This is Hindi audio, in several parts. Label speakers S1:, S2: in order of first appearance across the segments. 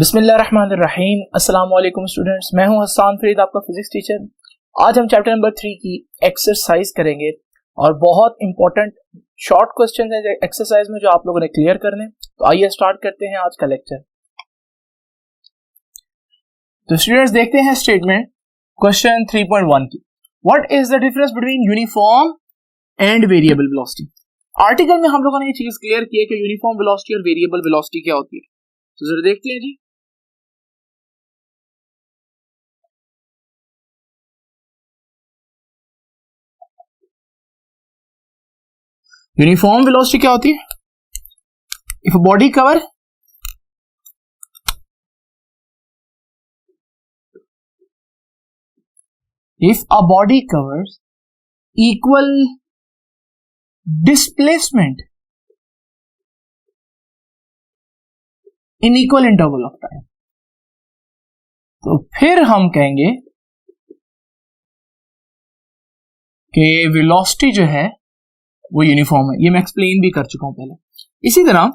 S1: बिस्मिल्लाहिर्रहमानिर्रहीम। अस्सलाम वालेकुम स्टूडेंट्स, मैं हूं हसन फरीद, आपका फिजिक्स टीचर। आज हम चैप्टर नंबर 3 की एक्सरसाइज करेंगे और बहुत इंपॉर्टेंट शॉर्ट क्वेश्चन है एक्सरसाइज में जो आप लोगों ने क्लियर करने। तो आइए स्टार्ट करते हैं आज का लेक्चर। तो स्टूडेंट्स देखते हैं स्टेटमेंट क्वेश्चन 3.1 की। What is the difference between uniform and variable velocity. Article में हम लोगों ने ये चीज क्लियर की है कि यूनिफॉर्म वेलोसिटी और वेरिएबल वेलोसिटी क्या होती है। तो जरा देखते हैं जी। यूनिफॉर्म वेलोसिटी क्या होती है? If a body cover covers equal displacement in equal interval of time, तो फिर हम कहेंगे कि वेलोसिटी जो है वो यूनिफॉर्म है। ये मैं एक्सप्लेन भी कर चुका हूं पहले। इसी तरह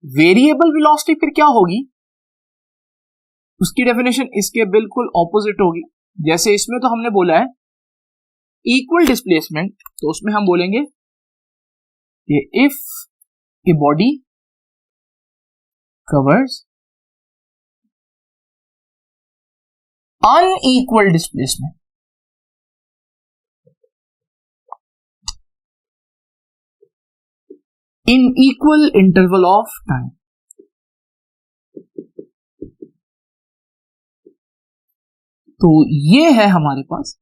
S1: वेरिएबल वेलोसिटी फिर क्या होगी, उसकी डेफिनेशन इसके बिल्कुल ऑपोजिट होगी। जैसे इसमें तो हमने बोला है इक्वल डिस्प्लेसमेंट, तो उसमें हम बोलेंगे कि if a body covers unequal displacement in equal interval of time, तो ये है हमारे पास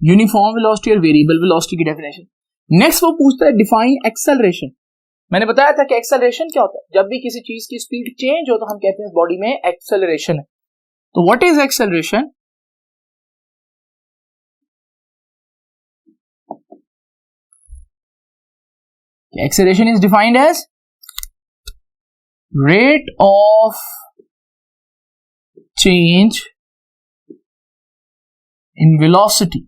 S1: यूनिफॉर्म वेलोसिटी और वेरिएबल वेलोसिटी की डेफिनेशन। नेक्स्ट वो पूछता है डिफाइन एक्सेलरेशन। मैंने बताया था कि एक्सेलरेशन क्या होता है, जब भी किसी चीज की स्पीड चेंज हो तो हम कहते हैं इस बॉडी में एक्सेलरेशन है। तो what is acceleration? Acceleration is defined as rate of change in velocity.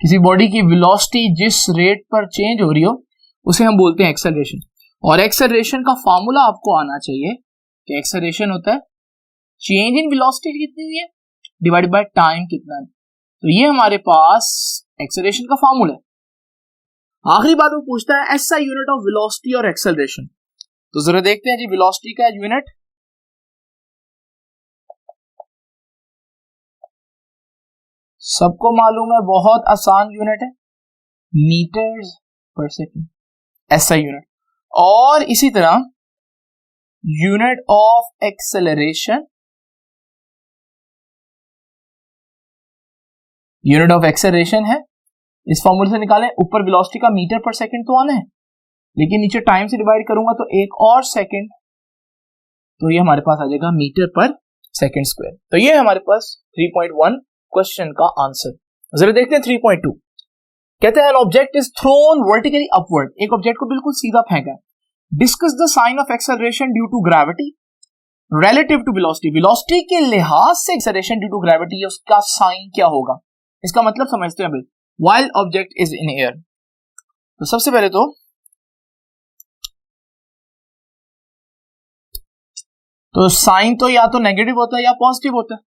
S1: किसी बॉडी की वेलोसिटी जिस रेट पर चेंज हो रही हो उसे हम बोलते हैं एक्सेलरेशन। और एक्सेलरेशन का फॉर्मूला आपको आना चाहिए कि एक्सेलरेशन होता है चेंज इन वेलोसिटी कितनी हुई है डिवाइडेड बाय टाइम कितना है। तो ये हमारे पास एक्सेलरेशन का फॉर्मूला है। आखिरी बात वो पूछता है एसआई यूनिट ऑफ वेलोसिटी और एक्सेलरेशन। तो जरा देखते हैं जी वेलोसिटी का यूनिट। सबको मालूम है, बहुत आसान यूनिट है, मीटर्स पर सेकेंड, एसआई यूनिट। और इसी तरह unit of acceleration, unit of acceleration है, इस फॉर्मूले से निकालें। ऊपर वेलोसिटी का मीटर पर सेकंड तो आना है, लेकिन नीचे टाइम से डिवाइड करूंगा तो एक और सेकंड, तो ये हमारे पास आ जाएगा मीटर पर सेकंड स्क्वायर। तो ये हमारे पास 3.1 क्वेश्चन का आंसर। जरा देखते हैं 3.2। कहते हैं an object is thrown vertically upward. एक ऑब्जेक्ट को बिल्कुल सीधा फेंका है। Discuss the sign of acceleration due to gravity relative to velocity. Velocity के लिहाज से एक्सेलरेशन ड्यू टू ग्रेविटी, उसका साइन क्या होगा, इसका मतलब समझते हैं। While object is in air, तो सबसे पहले तो साइन तो या तो नेगेटिव होता है या पॉजिटिव होता है।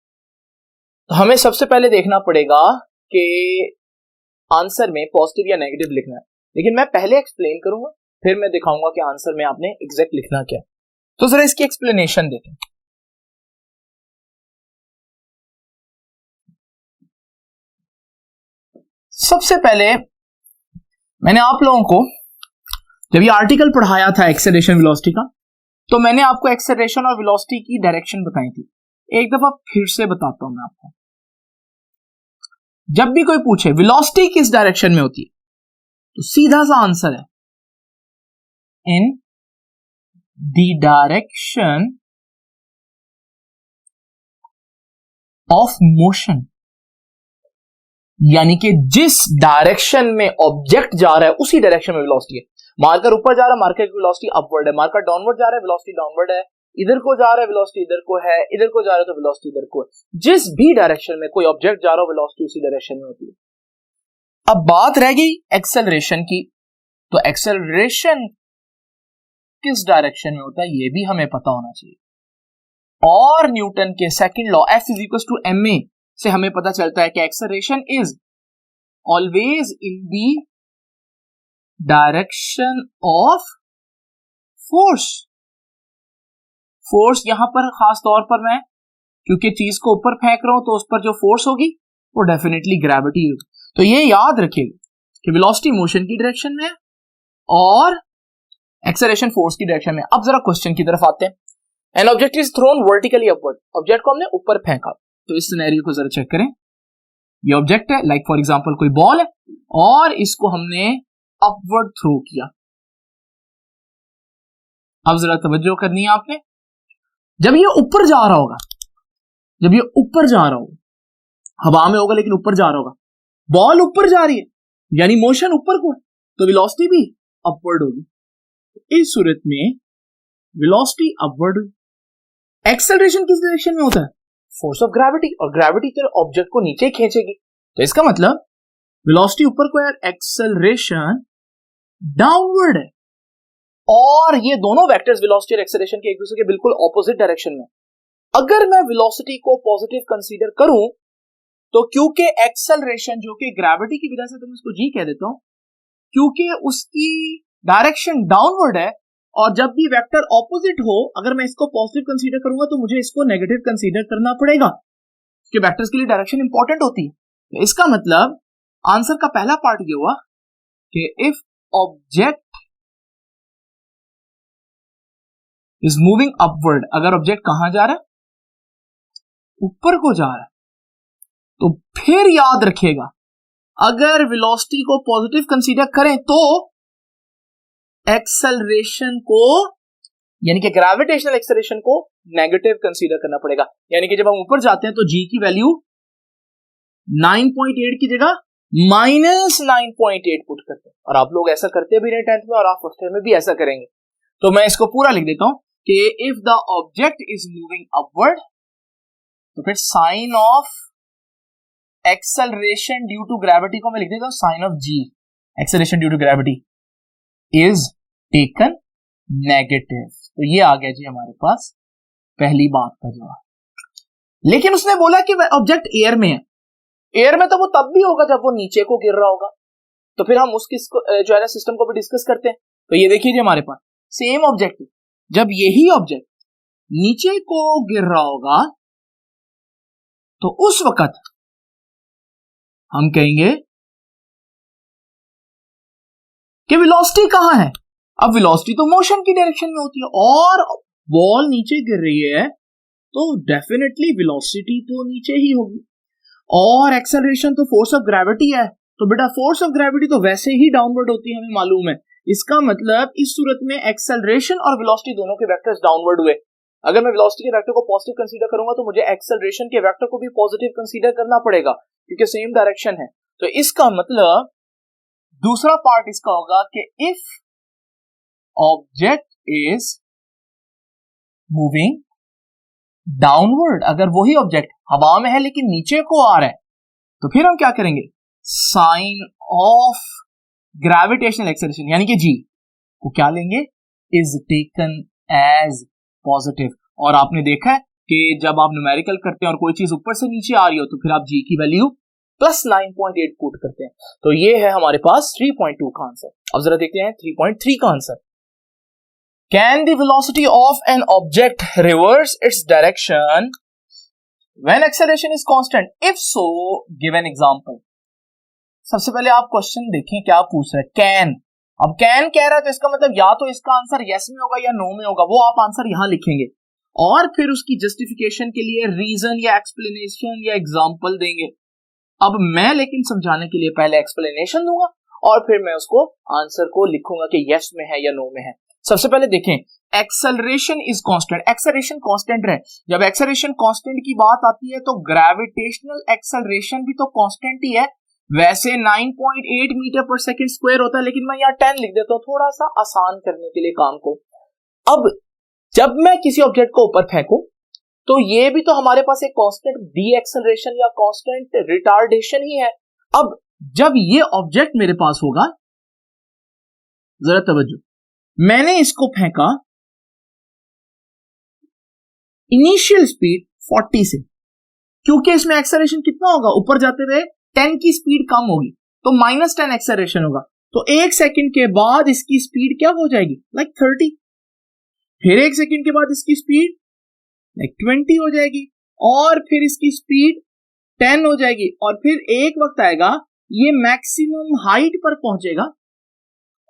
S1: तो हमें सबसे पहले देखना पड़ेगा कि आंसर में पॉजिटिव या नेगेटिव लिखना है, लेकिन मैं पहले एक्सप्लेन करूंगा, फिर मैं दिखाऊंगा कि आंसर में आपने एग्जैक्ट लिखना क्या है। तो जरा इसकी एक्सप्लेनेशन देखें। सबसे पहले मैंने आप लोगों को जब ये आर्टिकल पढ़ाया था एक्सेलरेशन वेलोसिटी का, तो मैंने आपको एक्सेलरेशन और वेलोसिटी की डायरेक्शन बताई थी। एक दफा फिर से बताता हूं मैं आपको। जब भी कोई पूछे वेलोसिटी किस डायरेक्शन में होती है, तो सीधा सा आंसर है in the direction of motion, यानी कि जिस डायरेक्शन में ऑब्जेक्ट जा रहा है उसी डायरेक्शन में वेलोसिटी है। मार्कर ऊपर जा रहा है, मार्कर की वेलोसिटी अपवर्ड है। मार्कर डाउनवर्ड जा रहा है, वेलोसिटी डाउनवर्ड है। इधर को जा रहा है, वेलोसिटी इधर को है। इधर को जा रहा है तो वेलोसिटी इधर को है। जिस भी डायरेक्शन में कोई ऑब्जेक्ट जा रहा हो, वेलोसिटी उसी डायरेक्शन में होती है। अब बात रह गई एक्सेलरेशन की। तो एक्सेलरेशन किस डायरेक्शन में होता है ये भी हमें पता होना चाहिए। और न्यूटन के second law F is equal to ma से हमें पता चलता है कि acceleration is always in the direction of force. Force यहां पर खास तौर पर मैं क्योंकि चीज को ऊपर फेंक रहा हूं तो उस पर जो फोर्स होगी वो डेफिनेटली ग्रेविटी होगी। तो ये याद रखिएगा कि वेलोसिटी मोशन की डायरेक्शन में है और एक्सेलरेशन फोर्स की डायरेक्शन में। अब जरा क्वेश्चन की तरफ आते हैं। An object is thrown vertically upward, object को हमने ऊपर फेंका। तो इस सिनेरियो को जरा चेक करें। ये ऑब्जेक्ट है, लाइक फॉर एग्जांपल कोई बॉल है और इसको हमने अपवर्ड थ्रो किया। अब जरा तवज्जो करनी है आपने, जब ये ऊपर जा रहा होगा, जब ये ऊपर जा रहा होगा, हवा में होगा लेकिन ऊपर जा रहा होगा, बॉल ऊपर जा रही है यानी मोशन ऊपर को है, तो वेलोसिटी भी अपवर्ड होगी। इस सूरत में वेलोसिटी अपवर्ड हुई। एक्सेलरेशन किस डायरेक्शन में होता है? फोर्स ऑफ ग्रेविटी, और ग्रेविटी तो ऑब्जेक्ट को नीचे खींचेगी। तो इसका मतलब वेलोसिटी ऊपर को है, एक्सेलरेशन डाउनवर्ड है। और ये दोनों वेक्टर्स वेलोसिटी और एक्सेलरेशन के एक दूसरे के बिल्कुल ऑपोजिट डायरेक्शन में। अगर मैं वेलोसिटी को पॉजिटिव कंसीडर करूं तो क्योंकि एक्सेलरेशन जो कि ग्रेविटी की वजह से, तो मैं इसको जी कह देता हूं, क्योंकि उसकी डायरेक्शन डाउनवर्ड है और जब भी वेक्टर ऑपोजिट हो, अगर मैं इसको पॉजिटिव कंसीडर करूंगा तो मुझे इसको नेगेटिव कंसीडर करना पड़ेगा क्योंकि वेक्टर्स के लिए डायरेक्शन इंपॉर्टेंट होती है। तो इसका मतलब आंसर का पहला पार्ट ये हुआ कि if object is moving upward, अगर ऑब्जेक्ट कहां जा रहा है? ऊपर को जा रहा है। तो फिर याद रखिएगा, अगर वेलोसिटी को पॉजिटिव कंसीडर करें तो एक्सेलरेशन को यानी कि ग्रेविटेशनल एक्सेलरेशन को नेगेटिव कंसीडर करना पड़ेगा। यानी कि जब हम ऊपर जाते हैं तो जी की वैल्यू 9.8 की जगह -9.8 पुट करते हैं। और आप लोग ऐसा करते भी रहे 10th में और आप फर्स्ट ईयर में भी ऐसा करेंगे। तो मैं इसको पूरा लिख देता हूं कि if the object is moving upward तो फिर sign of acceleration due to gravity को मैं लिख देता हूं sign of g, acceleration due to gravity is taken negative. तो ये आ गया जी हमारे पास पहली बात का जवाब। लेकिन उसने बोला कि ऑब्जेक्ट एयर में है, एयर में तो वो तब भी होगा जब वो नीचे को गिर रहा होगा। तो फिर हम उसकी जो है ना सिस्टम को भी डिस्कस करते हैं। तो ये देखिए जी हमारे पास सेम ऑब्जेक्ट, जब यही ऑब्जेक्ट नीचे को गिर रहा होगा तो उस वक्त हम कहेंगे कि वेलोसिटी कहां है। अब वेलोसिटी तो मोशन की डायरेक्शन में होती है और बॉल नीचे गिर रही है तो डेफिनेटली वेलोसिटी तो नीचे ही होगी। और एक्सेलरेशन तो फोर्स ऑफ ग्रेविटी है, तो बेटा फोर्स ऑफ ग्रेविटी तो वैसे ही डाउनवर्ड होती है, हमें मालूम है। इसका मतलब इस सूरत में एक्सेलरेशन और वेलोसिटी दोनों के वेक्टर्स डाउनवर्ड हुए। अगर मैं वेलोसिटी के वेक्टर को पॉजिटिव कंसीडर करूंगा तो मुझे एक्सेलरेशन के वेक्टर को भी पॉजिटिव कंसीडर करना पड़ेगा क्योंकि सेम डायरेक्शन है। तो इसका मतलब दूसरा पार्ट इसका होगा कि if object is moving downward, अगर वही ऑब्जेक्ट हवा में है लेकिन नीचे को आ रहा है तो फिर हम क्या करेंगे, साइन ऑफ ग्रेविटेशनल एक्सेलरेशन यानी कि जी को क्या लेंगे, इज टेकन एज पॉजिटिव। और आपने देखा है कि जब आप न्यूमेरिकल करते हैं और कोई चीज ऊपर से नीचे आ रही हो तो फिर आप जी की वैल्यू +9.8 पुट करते हैं। तो ये है हमारे पास 3.2 का आंसर। अब जरा देखते हैं 3.3 का answer. Can the velocity of an object reverse its direction when acceleration is constant? If so give an example. सबसे पहले आप क्वेश्चन देखें क्या पूछ रहा है, कैन। अब कैन कह रहा है तो इसका मतलब या तो इसका आंसर यस में होगा या नो में होगा, वो आप आंसर यहां लिखेंगे और फिर उसकी जस्टिफिकेशन के लिए रीजन या एक्सप्लेनेशन या एग्जांपल देंगे। अब मैं लेकिन समझाने के लिए पहले एक्सप्लेनेशन दूंगा और फिर मैं उसको आंसर को लिखूंगा कि यस में है या नो में है। सबसे पहले देखें, acceleration is constant, acceleration constant रहे। जब एक्सेलरेशन कांस्टेंट की बात आती है तो ग्रेविटेशनल एक्सेलरेशन भी तो कांस्टेंट ही है। वैसे 9.8 मीटर पर सेकंड स्क्वायर होता है लेकिन मैं यहाँ 10 लिख देता हूँ थोड़ा सा आसान करने के लिए काम को। अब जब मैं किसी ऑब्जेक्ट को ऊपर फेंकूं तो ये भी तो हमारे पास एक कांस्टेंट डी एक्सेलरेशन या कांस्टेंट रिटार्डेशन ही है। अब जब ये ऑब्जेक्ट मेरे पास होगा, जरा तवज्जो, मैंने इसको फेंका इनिशियल स्पीड 40 से, क्योंकि इसमें एक्सेलरेशन कितना होगा, ऊपर जाते हुए 10 की स्पीड कम होगी तो -10 एक्सेलरेशन होगा, तो 1 सेकंड के बाद इसकी स्पीड क्या हो जाएगी, लाइक 30, फिर 1 सेकंड के बाद इसकी स्पीड लाइक 20 हो जाएगी, और फिर इसकी स्पीड 10 हो जाएगी, और फिर एक वक्त आएगा ये मैक्सिमम हाइट पर पहुंचेगा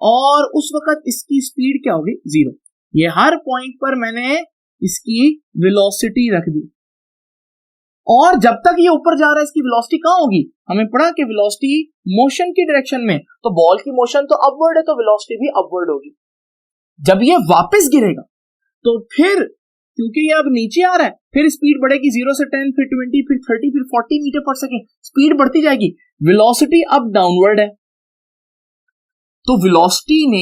S1: और उस वक्त इसकी स्पीड क्या होगी, 0। ये हर पॉइंट पर मैंने इसकी वेलोसिटी रख दी, और जब तक ये ऊपर जा रहा है इसकी वेलोसिटी कहां होगी, हमें पढ़ा कि वेलोसिटी मोशन की डायरेक्शन में, तो बॉल की मोशन तो अपवर्ड है तो वेलोसिटी भी अपवर्ड होगी। जब ये वापस गिरेगा तो फिर क्योंकि ये अब नीचे आ रहा है, फिर स्पीड बढ़ेगी 0 से 10, फिर 20, फिर 30, फिर 40 मीटर पर सेकेंड, स्पीड बढ़ती जाएगी, वेलोसिटी अब डाउनवर्ड है, तो वेलोसिटी ने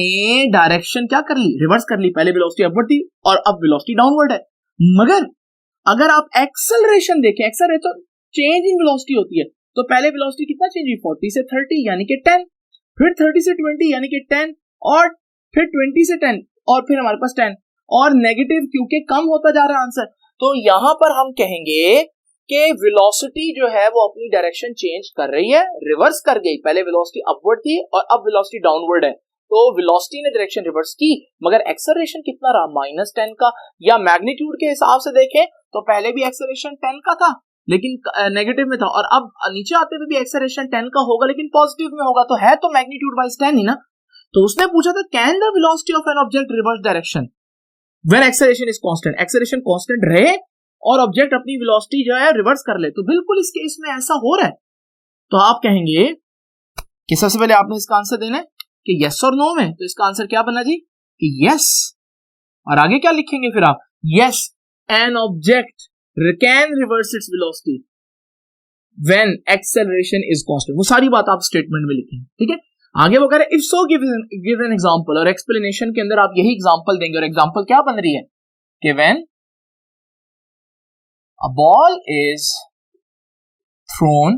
S1: डायरेक्शन क्या कर ली, रिवर्स कर ली। पहले वेलोसिटी अपवर्ड थी और अब वेलोसिटी डाउनवर्ड है। मगर अगर आप एक्सेलरेशन देखें, एक्सेलरेशन चेंज इन वेलोसिटी होती है, तो पहले वेलोसिटी कितना चेंज हुई, 40 से 30 यानी कि 10, फिर 30 से 20 यानी कि 10, और फिर 20 से 10, और फिर हमारे पास 10, और नेगेटिव क्योंकि कम होता जा रहा है आंसर, तो यहां पर हम कहेंगे कि वेलोसिटी जो है वो अपनी डायरेक्शन चेंज कर रही है, रिवर्स कर गई। पहले वेलोसिटी अपवर्ड थी और अब वेलोसिटी डाउनवर्ड है, तो वेलोसिटी ने डायरेक्शन रिवर्स की, मगर एक्सेलरेशन कितना रहा, -10 का। या मैग्नीट्यूड के हिसाब से देखें तो पहले भी एक्सेलरेशन 10 का था लेकिन नेगेटिव में था, और अब नीचे आते हुए भी एक्सेलरेशन 10 का होगा लेकिन पॉजिटिव में होगा, तो है तो मैग्नीट्यूड वाइज 10 ही ना। तो उसने पूछा था can the velocity of an object reverse direction when acceleration is constant, acceleration constant रहे और ऑब्जेक्ट अपनी वेलोसिटी जो है रिवर्स कर ले, तो बिल्कुल इस केस में ऐसा हो रहा है। तो आप कहेंगे कि सबसे पहले आपने इसका आंसर देना है कि यस और नो में, तो इसका आंसर क्या बना जी, कि यस। और आगे क्या लिखेंगे फिर आप, yes N object can reverse its velocity when acceleration is constant, वो सारी बात आप स्टेटमेंट में लिखेंगे, ठीक है। आगे वो कह रहे if so give an example, और एक्सप्लेनेशन के अंदर आप यही एग्जांपल देंगे, और एग्जांपल क्या बन रही है कि when a ball is thrown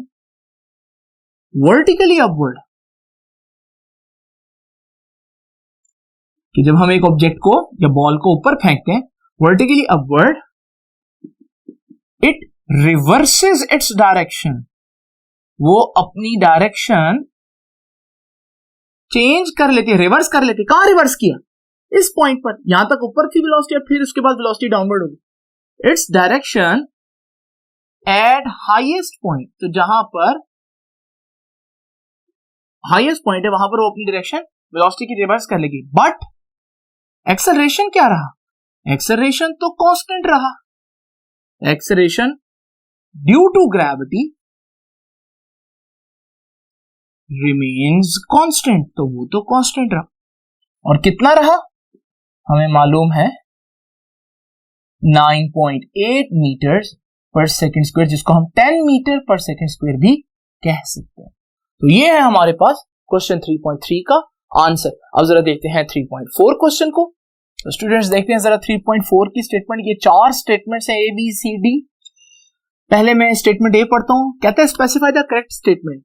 S1: vertically upward, कि जब हम एक ऑब्जेक्ट को या बॉल को ऊपर फेंकते हैं vertically upward, it reverses its direction, वो अपनी डायरेक्शन चेंज कर लेती है, रिवर्स कर लेती है। कहां रिवर्स किया, इस पॉइंट पर, यहां तक ऊपर थी वेलोसिटी, फिर उसके बाद वेलोसिटी डाउनवर्ड होगी। Its direction at highest point, तो जहां पर हाईएस्ट पॉइंट है वहां पर वो अपनी डायरेक्शन वेलोसिटी की रिवर्स कर लेगी, बट एक्सेलरेशन क्या रहा, एक्सेलरेशन तो कांस्टेंट रहा, acceleration due to gravity remains constant, तो वो तो कांस्टेंट रहा। और कितना रहा, हमें मालूम है 9.8 मीटर पर सेकेंड स्क्वायर, जिसको हम 10 मीटर पर सेकेंड स्क्वायर भी कह सकते हैं। तो ये है हमारे पास क्वेश्चन 3.3 का आंसर। अब जरा देखते हैं 3.4 क्वेश्चन को। तो स्टूडेंट्स देखते हैं जरा 3.4 की स्टेटमेंट। ये 4 स्टेटमेंट्स हैं, ABCD। पहले मैं स्टेटमेंट ए पढ़ता हूं। कहता है specify the correct statement,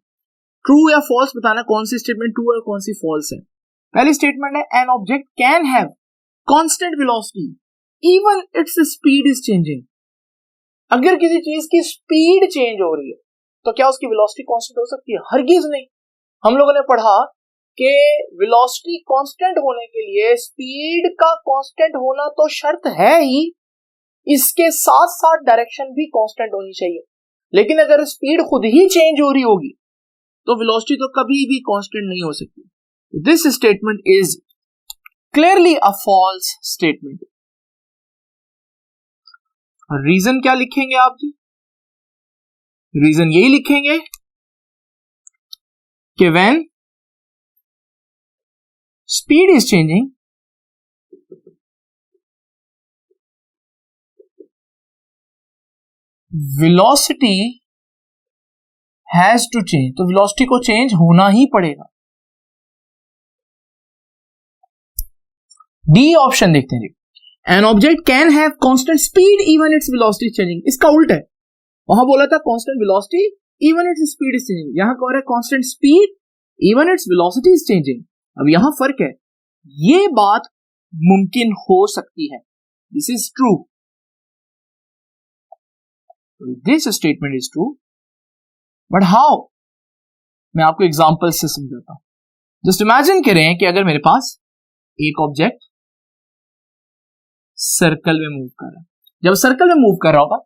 S1: true या फॉल्स बताना कौन सी स्टेटमेंट ट्रू है कौन सी फॉल्स है। पहली स्टेटमेंट है N object can have constant velocity even its speed is changing. अगर किसी चीज की स्पीड चेंज हो रही है तो क्या उसकी वेलोसिटी कांस्टेंट हो सकती है? हरगिज नहीं। हम लोगों ने पढ़ा कि वेलोसिटी कांस्टेंट होने के लिए स्पीड का कांस्टेंट होना तो शर्त है ही, इसके साथ साथ डायरेक्शन भी कांस्टेंट होनी चाहिए। लेकिन अगर स्पीड खुद ही चेंज हो रही होगी तो वेलोसिटी तो कभी भी कांस्टेंट नहीं हो सकती। This statement is clearly a false statement. Reason क्या लिखेंगे आप जी? रीजन यही लिखेंगे कि when speed is changing velocity has to change, तो वेलोसिटी को चेंज होना ही पड़ेगा। डी ऑप्शन देखते हैं। An object can have constant speed even its velocity changing, इसका उल्टा है। वहां बोला था constant velocity even its speed is changing, यहां कह रहा है constant speed even its velocity is changing. अब यहां फर्क है। ये बात मुमकिन हो सकती है। This is true, this statement is true, but how? मैं आपको एग्जांपल से समझाता हूं। जस्ट इमेजिन करें कि अगर मेरे पास एक ऑब्जेक्ट सर्कल में मूव कर रहा है, जब सर्कल में मूव कर रहा होगा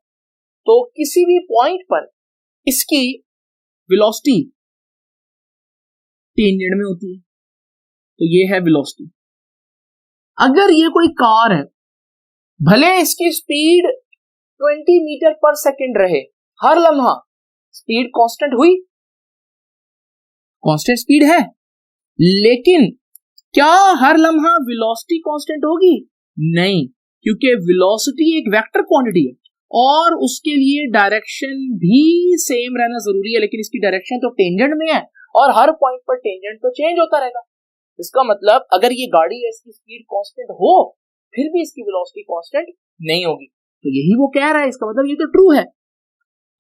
S1: तो किसी भी पॉइंट पर इसकी वेलोसिटी टेंजेंट में होती है, तो ये है वेलोसिटी। अगर ये कोई कार है, भले इसकी स्पीड 20 मीटर पर सेकेंड रहे, हर लम्हा स्पीड कांस्टेंट हुई, कांस्टेंट स्पीड है, लेकिन क्या हर लम्हा वेलोसिटी कांस्टेंट होगी? नहीं, क्योंकि वेलोसिटी एक वेक्टर क्वांटिटी है और उसके लिए डायरेक्शन भी सेम रहना जरूरी है, लेकिन इसकी डायरेक्शन तो टेंजेंट में है और हर पॉइंट पर टेंजेंट तो चेंज होता रहेगा। इसका मतलब अगर ये गाड़ी है, इसकी स्पीड कांस्टेंट हो, फिर भी इसकी वेलोसिटी कांस्टेंट नहीं होगी। तो यही वो कह रहा है, इसका मतलब ये तो ट्रू है।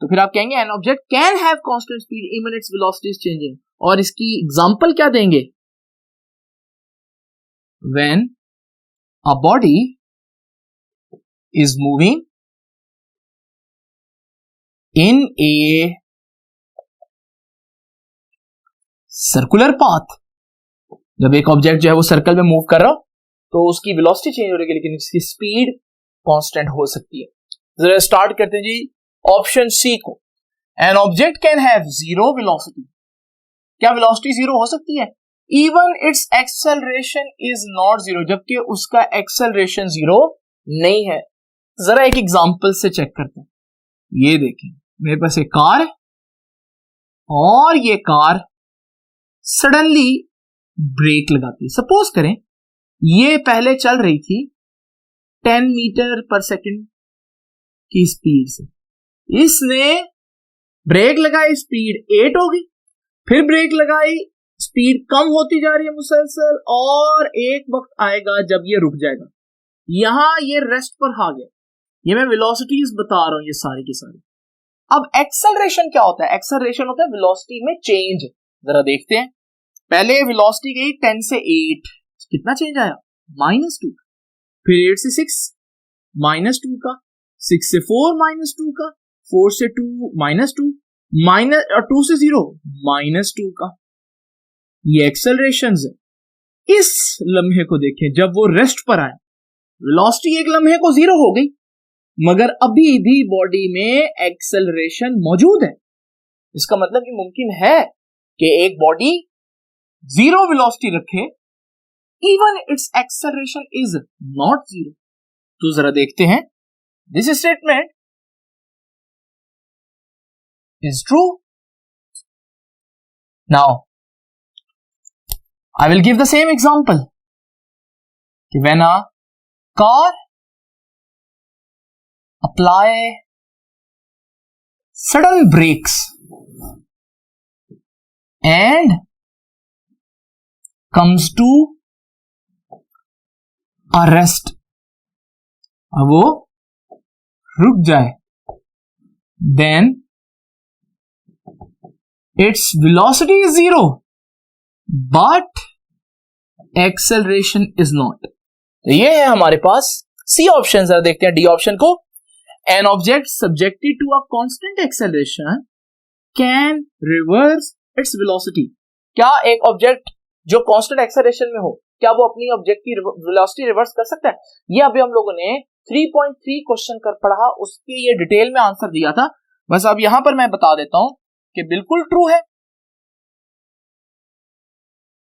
S1: तो फिर आप कहेंगे N object can have constant speed even its velocity is changing, और इसकी एग्जांपल क्या देंगे? When a body is moving in a circular path, जब एक ऑब्जेक्ट जो है वो सर्कल में मूव कर रहा हो तो उसकी वेलोसिटी चेंज हो रही है, लेकिन इसकी स्पीड कांस्टेंट हो सकती है। जरा स्टार्ट करते हैं जी ऑप्शन सी को। N object can have zero velocity, क्या वेलोसिटी जीरो हो सकती है? Even its acceleration is not zero, जबकि उसका एक्सेलरेशन जीरो नहीं है। जरा एक एग्जांपल से चेक करते हैं। ये देखें, मेरे पास एक कार है और ये कार सडनली ब्रेक लगाती है। सपोज करें ये पहले चल रही थी 10 मीटर पर सेकंड की स्पीड से, इसने ब्रेक लगाई, स्पीड 8 हो गई, फिर ब्रेक लगाई, स्पीड कम होती जा रही है मुसलसल, और एक वक्त आएगा जब ये रुक जाएगा। यहां ये रेस्ट पर आ गया। ये मैं वेलोसिटीज बता रहा हूं, ये सारी की सारी। अब एक्सेलरेशन क्या होता है? एक्सेलरेशन होता है वेलोसिटी में चेंज। जरा देखते हैं, पहले वेलोसिटी गई 10 से 8, कितना चेंज आया? -2, फिर 8 से 6 -2 का, 6 से 4 -2 का, 4 से 2 -2, -2 से 0 -2 का। ये एक्सेलरेशन है। इस लम्हे को देखें, जब वो रेस्ट पर आया, वेलोसिटी एक लम्हे को 0 हो गई, मगर अभी भी बॉडी में एक्सेलरेशन मौजूद है। इसका मतलब ये मुमकिन है कि एक बॉडी 0 वेलोसिटी रखे, even its acceleration is not 0। तो जरा देखते हैं, this statement is true. Now I will give the same example कि when a car apply sudden brakes and comes to a rest, अब वो रुक जाए, then its velocity is 0 but acceleration is not। तो ये है हमारे पास सी ऑप्शन। जरा देखते हैं डी ऑप्शन को। An object subjected to a constant acceleration can reverse its velocity। क्या एक ऑब्जेक्ट जो कांस्टेंट एक्सेलरेशन में हो, क्या वो अपनी ऑब्जेक्ट की वेलोसिटी रिवर्स कर सकता है? ये अभी हम लोगों ने 3.3 क्वेश्चन कर पढ़ा, उसके ये डिटेल में आंसर दिया था। बस अब यहां पर मैं बता देता हूं कि बिल्कुल ट्रू है,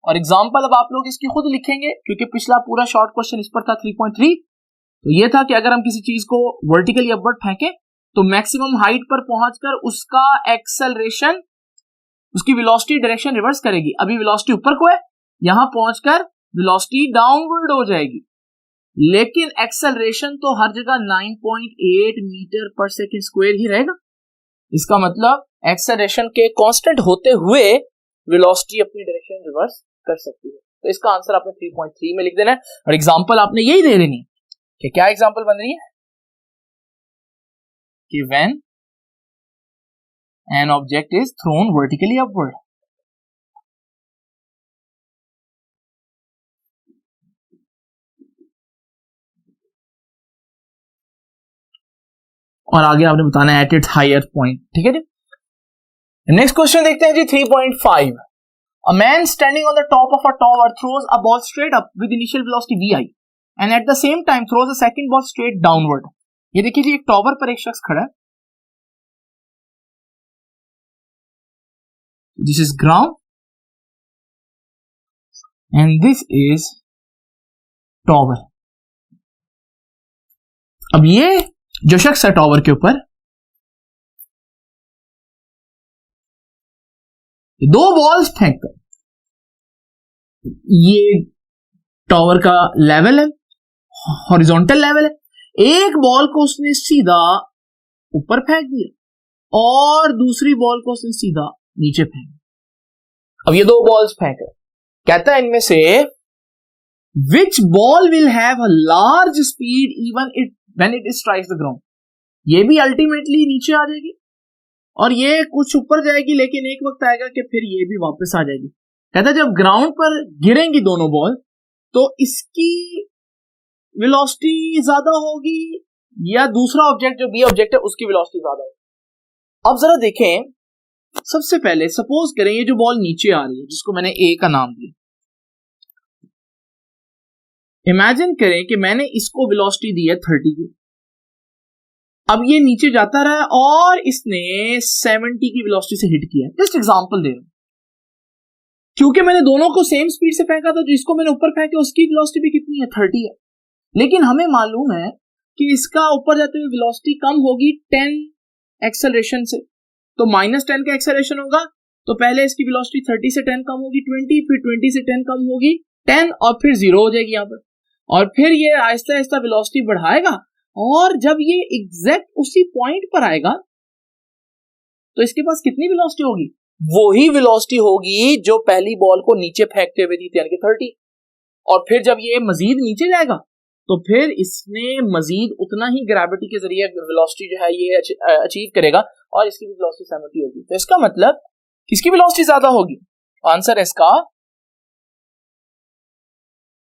S1: और एग्जांपल अब आप लोग इसकी खुद लिखेंगे, क्योंकि पिछला पूरा शॉर्ट क्वेश्चन इस पर था 3.3। तो ये था कि अगर हम किसी चीज को वर्टिकली अपवर्ड फेंके तो मैक्सिमम हाइट पर पहुंचकर उसका एक्सेलरेशन, उसकी वेलोसिटी डायरेक्शन रिवर्स करेगी। अभी वेलोसिटी ऊपर को है, यहां पहुंचकर वेलोसिटी डाउनवर्ड हो जाएगी, लेकिन एक्सेलरेशन तो हर जगह 9.8 मीटर पर सेकेंड स्क्वायर ही रहेगा। इसका मतलब एक्सेलरेशन के कांस्टेंट होते हुए वेलोसिटी अपनी डायरेक्शन रिवर्स कर सकती है। तो इसका आंसर आपने 3.3 में लिख देना है, और एग्जांपल आपने यही दे देनी है। कि क्या एग्जांपल बन रही है कि when an object is thrown vertically upward, और आगे आपने बताना है एट इट्स हायर पॉइंट। ठीक है जी। नेक्स्ट क्वेश्चन देखते हैं जी 3.5। A man standing on the top of a tower throws a ball straight up with initial velocity vi and at the same time throws a second ball straight downward। ये देखिए जी, एक टॉवर पर एक शख्स खड़ा है, this is ground and this is tower। अब ये जो शख्स है टॉवर के ऊपर, दो बॉल्स फेंक कर, ये टॉवर का लेवल है, हॉरिजॉन्टल लेवल है, एक बॉल को उसने सीधा ऊपर फेंक दिया और दूसरी बॉल को उसने सीधा नीचे फेंक दिया। अब ये दो बॉल्स फेंक रहे, कहता है इनमें से which ball will have a large speed even it when it strikes the ground. ये भी अल्टीमेटली नीचे आ जाएगी और ये कुछ ऊपर जाएगी, लेकिन एक वक्त आएगा कि फिर ये भी वापस आ जाएगी। कहता है जब ग्राउंड पर गिरेंगी दोनों बॉल तो इसकी वेलोसिटी ज्यादा होगी या दूसरा ऑब्जेक्ट जो बी ऑब्जेक्ट है उसकी वेलोसिटी ज्यादा होगी। अब जरा देखें, सबसे पहले सपोज करें ये जो बॉल नीचे आ रही है जिसको मैंने ए का नाम दिया, इमेजिन करें कि मैंने इसको वेलोसिटी दी है 30 की। अब ये नीचे जाता रहा और इसने 70 की वेलोसिटी से हिट किया। जस्ट एग्जांपल दे रहा हूं, क्योंकि मैंने दोनों को सेम स्पीड से फेंका था, तो जिसको मैंने ऊपर फेंका उसकी वेलोसिटी भी कितनी है, 30 है। लेकिन हमें मालूम है कि इसका ऊपर जाते हुए वेलोसिटी कम होगी 10 एक्सेलरेशन से, तो -10 का एक्सेलरेशन होगा, तो पहले इसकी वेलोसिटी 30 से 10 कम होगी 20, फिर 20 से 10 कम होगी 10 और फिर 0 हो जाएगी यहाँ पर, और फिर ये आहिस्ता आहिस्ता वेलोसिटी बढ़ाएगा और जब ये एग्जैक्ट उसी पॉइंट पर आएगा तो इसके पास कितनी वेलोसिटी होगी, वही वेलोसिटी होगी जो पहली बॉल को नीचे फेंकते हुए दी थी, यानी कि 30। और फिर जब ये मजीद नीचे जाएगा तो फिर इसने मजीद उतना ही ग्रेविटी के जरिए वेलोसिटी जो है ये अचीव करेगा और इसकी भी वेलोसिटी 70 होगी। तो इसका मतलब किसकी वेलोसिटी ज्यादा होगी? आंसर है इसका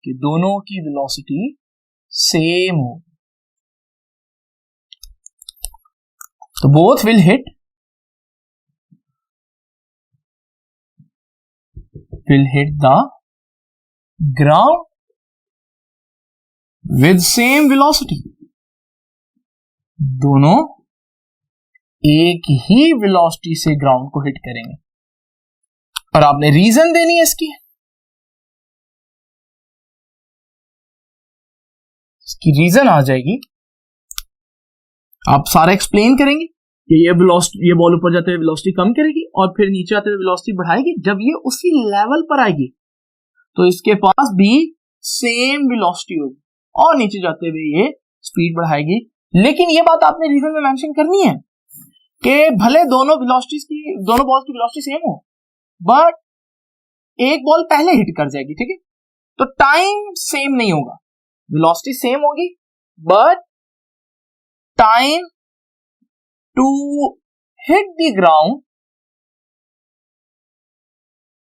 S1: कि दोनों की वेलोसिटी सेम होगी। तो both will hit the ground with same velocity। दोनों एक ही वेलोसिटी से ग्राउंड को हिट करेंगे और आपने रीजन देनी है इसकी रीजन आ जाएगी, आप सारा एक्सप्लेन करेंगे कि ये बॉल ऊपर जाते हुए वेलोसिटी कम करेगी और फिर नीचे आते हुए वेलोसिटी बढ़ाएगी। जब ये उसी लेवल पर आएगी तो इसके पास भी सेम वेलोसिटी होगी और नीचे जाते हुए ये स्पीड बढ़ाएगी। लेकिन ये बात आपने रीजन में मेंशन करनी है कि भले दोनों बॉल्स की वेलोसिटी सेम हो, बट एक बॉल पहले हिट कर जाएगी, ठीक है, तो टाइम सेम नहीं होगा, वेलोसिटी सेम होगी but time to hit the ground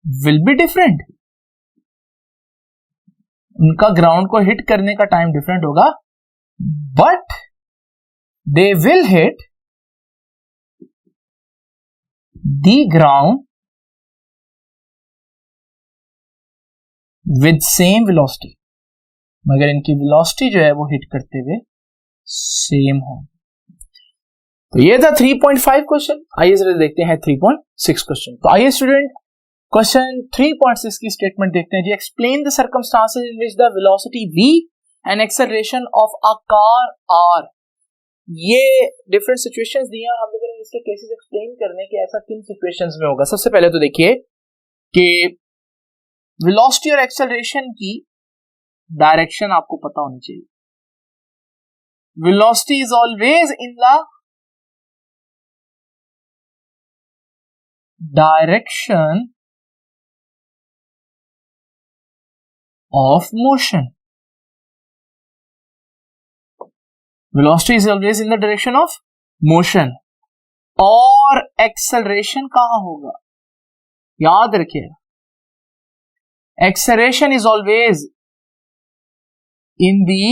S1: will be different. उनका ग्राउंड को हिट करने का टाइम डिफरेंट होगा, but they will hit the ground with same velocity, मगर इनकी वेलोसिटी जो है वो हिट करते हुए सेम हो। तो ये था 3.5 क्वेश्चन। आइए जरा देखते हैं 3.6 क्वेश्चन। तो आइए स्टूडेंट क्वेश्चन 3.6 की स्टेटमेंट देखते हैं जी। Explain the circumstances in which the velocity v and acceleration of a car are. ये डिफरेंट सिचुएशंस दी हैं, हम लोगों ने इसके केसेस एक्सप्लेन करने के ऐसा किन सिचुएशंस में होगा। सबसे पहले तो देखिए कि वेलोसिटी और एक्सेलरेशन की डायरेक्शन आपको पता होनी चाहिए। Velocity is always in the direction of motion. Velocity is always in the direction of motion. और एक्सेलरेशन कहां होगा, याद रखिएगा, acceleration is always in the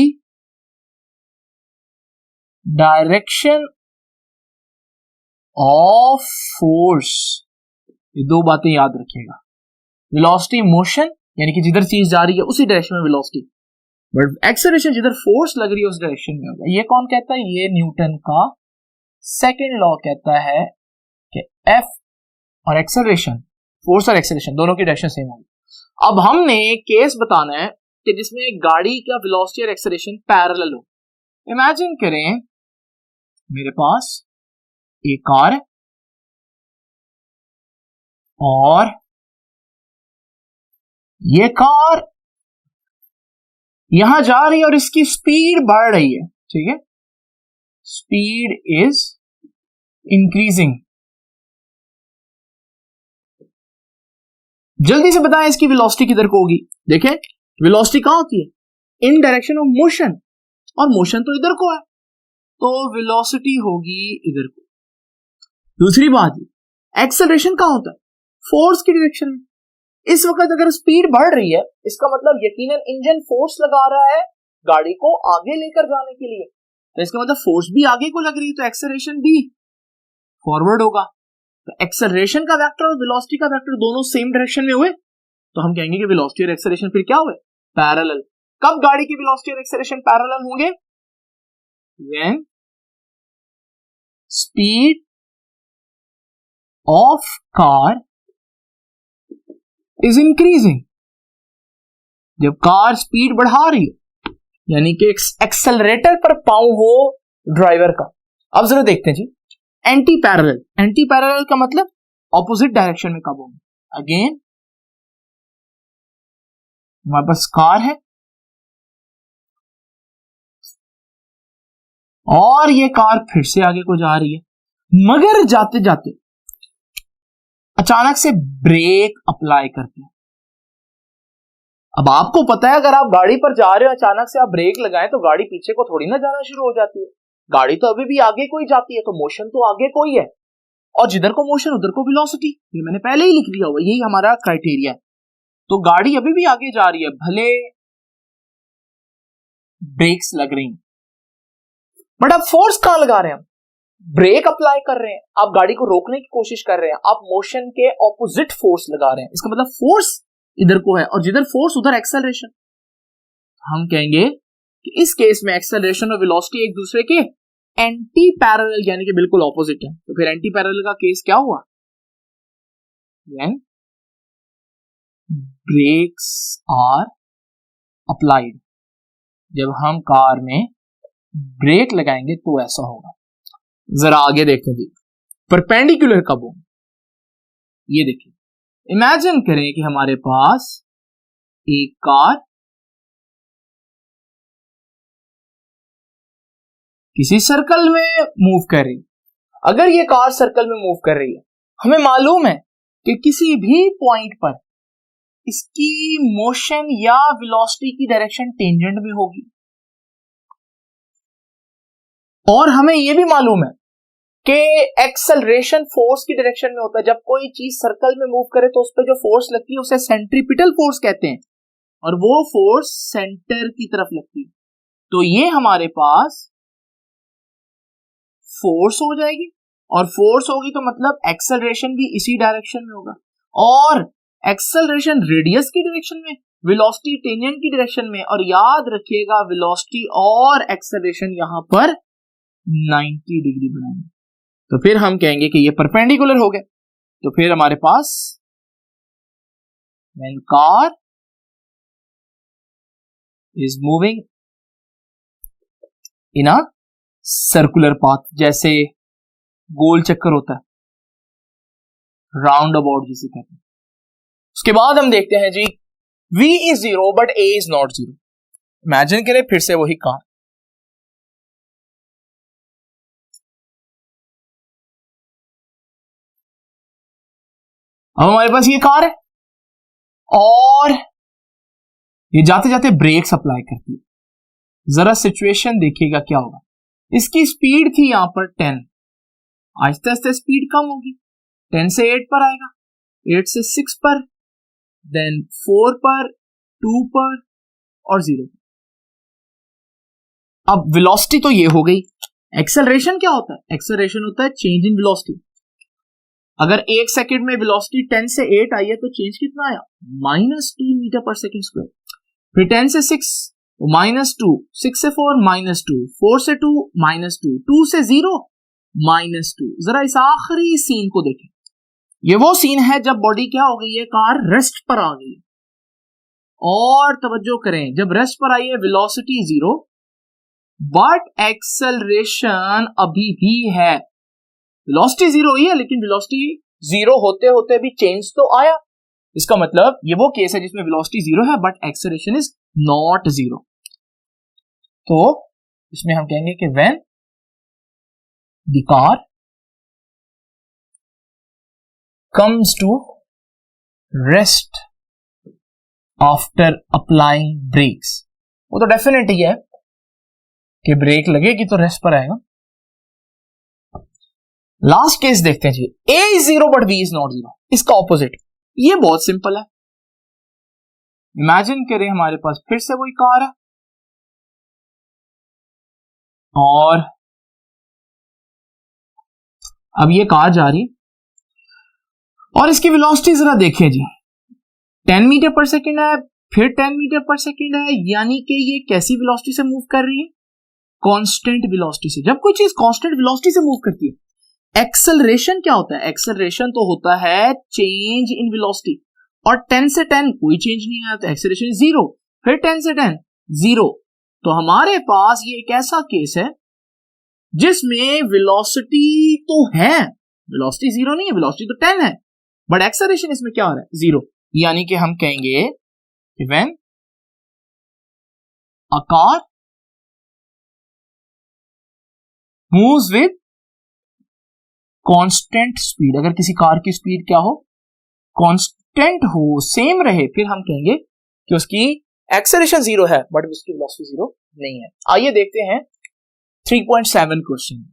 S1: direction of force. ये दो बातें याद रखिएगा, वेलोसिटी मोशन यानी कि जिधर चीज जा रही है उसी डायरेक्शन में वेलोसिटी, बट एक्सेलरेशन जिधर फोर्स लग रही है उस डायरेक्शन में होगा। ये कौन कहता है? ये न्यूटन का सेकंड लॉ कहता है कि F और एक्सेलरेशन, फोर्स और एक्सेलरेशन दोनों की डायरेक्शन सेम होगी। अब हमने केस बताना है कि जिसमें गाड़ी का वेलोसिटी और एक्सेलरेशन पैरेलल हो। इमेजिन करें मेरे पास एक कार है और ये कार यहां जा रही है और इसकी स्पीड बढ़ रही है, ठीक है, स्पीड इज इंक्रीजिंग। जल्दी से बताएं इसकी वेलोसिटी किधर को होगी। देखें वेलोसिटी कहां होती है? इन डायरेक्शन ऑफ मोशन, और मोशन तो इधर को है, तो वेलोसिटी होगी इधर को। दूसरी बात, एक्सेलरेशन कहां होता है? फोर्स की डायरेक्शन में। इस वक्त अगर स्पीड बढ़ रही है इसका मतलब यकीनन इंजन फोर्स लगा रहा है गाड़ी को आगे लेकर जाने के लिए, तो इसका मतलब फोर्स भी आगे को लग रही है, तो एक्सेलरेशन भी फॉरवर्ड होगा। तो एक्सेलरेशन का वेक्टर और वेलोसिटी का वेक्टर दोनों सेम डायरेक्शन में हुए, तो हम कहेंगे कि वेलोसिटी और एक्सेलरेशन फिर क्या हुए? पैरेलल। कब गाड़ी की वेलोसिटी और एक्सेलरेशन पैरेलल होंगे? When speed of car is increasing, जब कार स्पीड बढ़ा रही हो, यानी कि एक्सेलरेटर पर पांव हो ड्राइवर का। अब जरा देखते हैं जी, एंटी पैरेलल। एंटी पैरेलल का मतलब ऑपोजिट डायरेक्शन में कब होंगे? अगेन हमारे पास कार है और ये कार फिर से आगे को जा रही है, मगर जाते जाते अचानक से ब्रेक अप्लाई करते हैं। अब आपको पता है अगर आप गाड़ी पर जा रहे हो अचानक से आप ब्रेक लगाएं तो गाड़ी पीछे को थोड़ी ना जाना शुरू हो जाती है, गाड़ी तो अभी भी आगे को ही जाती है, तो मोशन तो आगे को ही है, और जिधर को मोशन उधर को वेलोसिटी। ये मैंने पहले ही लिख दिया हुआ, यही हमारा क्राइटेरिया है। तो गाड़ी अभी भी आगे जा रही है भले ब्रेक्स लग रही हैं, बट आप फोर्स कहां लगा रहे हैं? ब्रेक अप्लाई कर रहे हैं, आप गाड़ी को रोकने की कोशिश कर रहे हैं, आप मोशन के ऑपोजिट फोर्स लगा रहे हैं। इसका मतलब फोर्स इधर को है और जिधर फोर्स उधर एक्सेलरेशन। हम कहेंगे कि इस केस में एक्सेलरेशन और वेलोसिटी एक दूसरे के एंटी पैरेलल यानी कि बिल्कुल ऑपोजिट है। तो फिर एंटी पैरेलल का केस क्या हुआ? व्हेन ब्रेक्स आर अप्लाइड, जब हम कार में ब्रेक लगाएंगे तो ऐसा होगा। जरा आगे देखते हैं, परपेंडिकुलर कब हो? ये देखिए, इमेजिन करें कि हमारे पास एक कार किसी सर्कल में मूव कर रही है। अगर ये कार सर्कल में मूव कर रही है, हमें मालूम है कि किसी भी पॉइंट पर इसकी मोशन या वेलोसिटी की डायरेक्शन टेंजेंट में होगी, और हमें यह भी मालूम है कि एक्सेलरेशन फोर्स की डायरेक्शन में होता है। जब कोई चीज सर्कल में मूव करे तो उस पर जो फोर्स लगती है उसे सेंट्रीपिटल फोर्स कहते हैं, और वो फोर्स सेंटर की तरफ लगती है। तो ये हमारे पास फोर्स हो जाएगी, और फोर्स होगी तो मतलब एक्सेलरेशन भी इसी डायरेक्शन में होगा, और एक्सेलरेशन रेडियस की डायरेक्शन में, वेलोसिटी टेंजेंट की डायरेक्शन में। और याद रखिएगा वेलोसिटी और एक्सेलरेशन यहां पर 90 डिग्री बनाएंगे, तो फिर हम कहेंगे कि ये परपेंडिकुलर हो गए। तो फिर हमारे पास when car is moving in a circular path, जैसे गोल चक्कर होता है, राउंड अबाउट जिसे कहते हैं। उसके बाद हम देखते हैं जी v is 0 but a is not 0। Imagine करें फिर से वही कार, अब हमारे पास ये कार है और ये जाते जाते ब्रेक्स अप्लाई करती है। जरा सिचुएशन देखिएगा क्या होगा। इसकी स्पीड थी यहां पर 10, आहिस्ते आहिस्ते स्पीड कम होगी, 10 से 8 पर आएगा, 8 से 6 पर, देन 4 पर, 2 पर और 0 पर। अब वेलोसिटी तो ये हो गई। एक्सेलरेशन क्या होता है? एक्सेलरेशन होता है चेंज इन वेलोसिटी। अगर 1 सेकंड में वेलोसिटी 10 से 8 आई है तो चेंज कितना आया, -2 मीटर पर सेकंड स्क्वायर। फिर 10 से 6 -2, 6 से 4 -2, 4 से 2 -2, 2 से 0 -2। जरा इस आखिरी सीन को देखें, ये वो सीन है जब बॉडी क्या हो गई है, कार रेस्ट पर आ गई है। और तवज्जो करें, जब रेस्ट पर आई है वेलोसिटी 0 बट एक्सेलरेशन अभी भी है। वेलोसिटी 0 ही है लेकिन वेलोसिटी 0 होते होते भी चेंज तो आया। इसका मतलब ये वो केस है जिसमें वेलोसिटी 0 है बट एक्सेलरेशन इज नॉट 0। तो इसमें हम कहेंगे कि when the car comes to rest after applying brakes, वो तो डेफिनेट ही है कि ब्रेक लगेगी तो रेस्ट पर आएगा। लास्ट केस देखते हैं जी, A is 0 but B is not 0, इसका ऑपोजिट। ये बहुत सिंपल है। इमेजिन करें हमारे पास फिर से वही कार है और अब ये कार जा रही और इसकी वेलोसिटी जरा देखें जी, 10 मीटर पर सेकंड है, फिर 10 मीटर पर सेकंड है, यानी कि ये कैसी वेलोसिटी से मूव कर रही है, कांस्टेंट वेलोसिटी से। जब कोई चीज कांस्टेंट वेलोसिटी से मूव करती है, एक्सेलरेशन क्या होता है, एक्सेलरेशन तो होता है चेंज इन वेलोसिटी। और 10 से 10 कोई चेंज नहीं आया तो एक्सेलरेशन 0, फिर 10 से 10 0। तो हमारे पास ये एक ऐसा केस है जिसमें वेलोसिटी तो है, वेलोसिटी 0 नहीं है, वेलोसिटी तो 10 है बट एक्सेलरेशन इसमें क्या हो रहा है, 0। यानी कि हम कहेंगे when a car moves with constant speed, अगर किसी कार की स्पीड क्या हो, कांस्टेंट हो, सेम रहे, फिर हम कहेंगे कि उसकी एक्सेलरेशन 0 है बट उसकी वेलोसिटी 0 नहीं है। आइए देखते हैं 3.7 क्वेश्चन।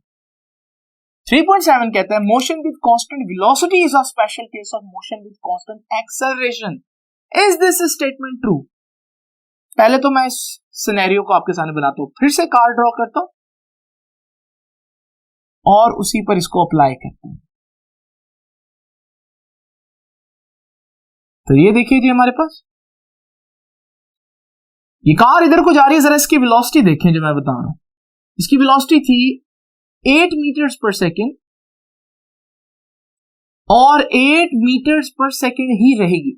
S1: 3.7 कहता है motion with constant velocity is a special case of motion with constant acceleration, is this statement true. पहले तो मैं इस सिनेरियो को आपके सामने बनाता हूं, फिर से कार ड्रॉ करता हूं और उसी पर इसको अप्लाई करता हूं। तो ये देखिए जी, हमारे पास ये कार इधर को जा रही है, जरा इसकी वेलोसिटी देखें जो मैं बता रहा हूं। इसकी वेलोसिटी थी 8 मीटर्स पर सेकेंड और 8 मीटर्स पर सेकेंड ही रहेगी,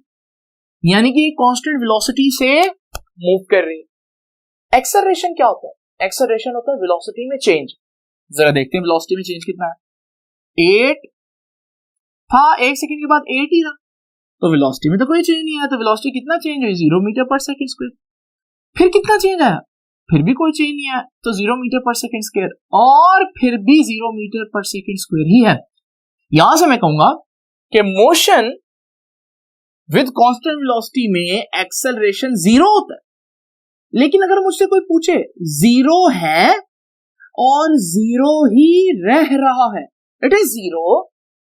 S1: यानी कि कांस्टेंट वेलोसिटी से मूव कर रही है। एक्सेलरेशन क्या होता है, एक्सेलरेशन होता है वेलोसिटी में चेंज। जरा देखते हैं वेलोसिटी में चेंज कितना है, 8 था, 1 सेकेंड के बाद 8 ही था, तो वेलोसिटी में तो कोई चेंज नहीं आया। तो वेलोसिटी कितना चेंज हुई, 0 मीटर पर सेकेंड स्क्वायर। फिर कितना चेंज आया, फिर भी कोई चेंज नहीं आया, तो 0 मीटर पर सेकेंड स्क्वायर, और फिर भी 0 मीटर पर सेकेंड स्क्वायर ही है। यहां से मैं कहूंगा कि मोशन विद कांस्टेंट वेलोसिटी में एक्सेलरेशन 0 होता है, लेकिन अगर मुझसे कोई पूछे 0 है और 0 ही रह रहा है, it is 0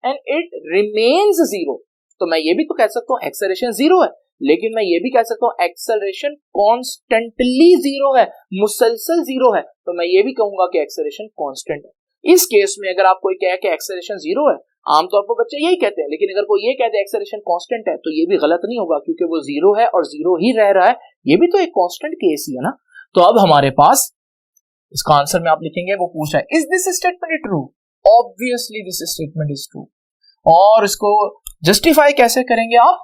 S1: and it remains 0, तो मैं ये भी तो कह सकता हूं एक्सेलरेशन 0 है, लेकिन मैं ये भी कह सकता हूं एक्सेलरेशन कॉन्स्टेंटली 0 है, मुसलसल 0 है, तो मैं ये भी कहूंगा कि एक्सेलरेशन कांस्टेंट है। इस केस में अगर आप कोई कहे कि एक्सेलरेशन 0 है, आमतौर पर बच्चे यही कहते हैं, लेकिन अगर कोई ये कहते हैं एक्सेलरेशन कांस्टेंट है, तो ये भी गलत नहीं होगा क्योंकि वो 0 है और 0 ही रह रहा है, ये भी तो एक कांस्टेंट केस ही है ना। तो अब हमारे पास इसका आंसर में आप लिखेंगे, वो पूछ रहा है is this statement true, obviously this statement is true. और इसको जस्टिफाई कैसे करेंगे आप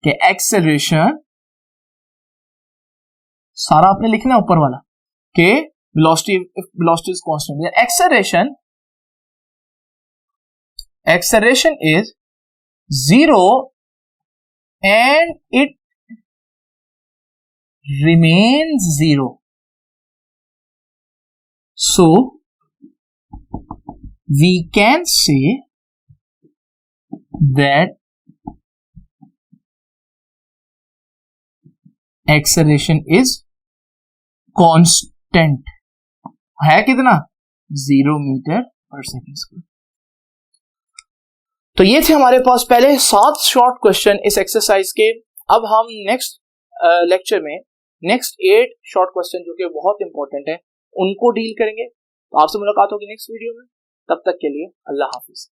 S1: कि एक्सेलरेशन, सारा आपने लिखना ऊपर वाला कि velocity is constant, acceleration is 0 and it remains 0. So we can say that acceleration is constant, है कितना, 0 मीटर पर सेकेंड स्क्वायर। तो ये थे हमारे पास पहले 7 शॉर्ट क्वेश्चन इस एक्सरसाइज के। अब हम नेक्स्ट लेक्चर में नेक्स्ट 8 शॉर्ट क्वेश्चन जो कि बहुत इंपॉर्टेंट है उनको डील करेंगे। तो आपसे मुलाकात होगी नेक्स्ट वीडियो में, तब तक के लिए अल्लाह हाफिज।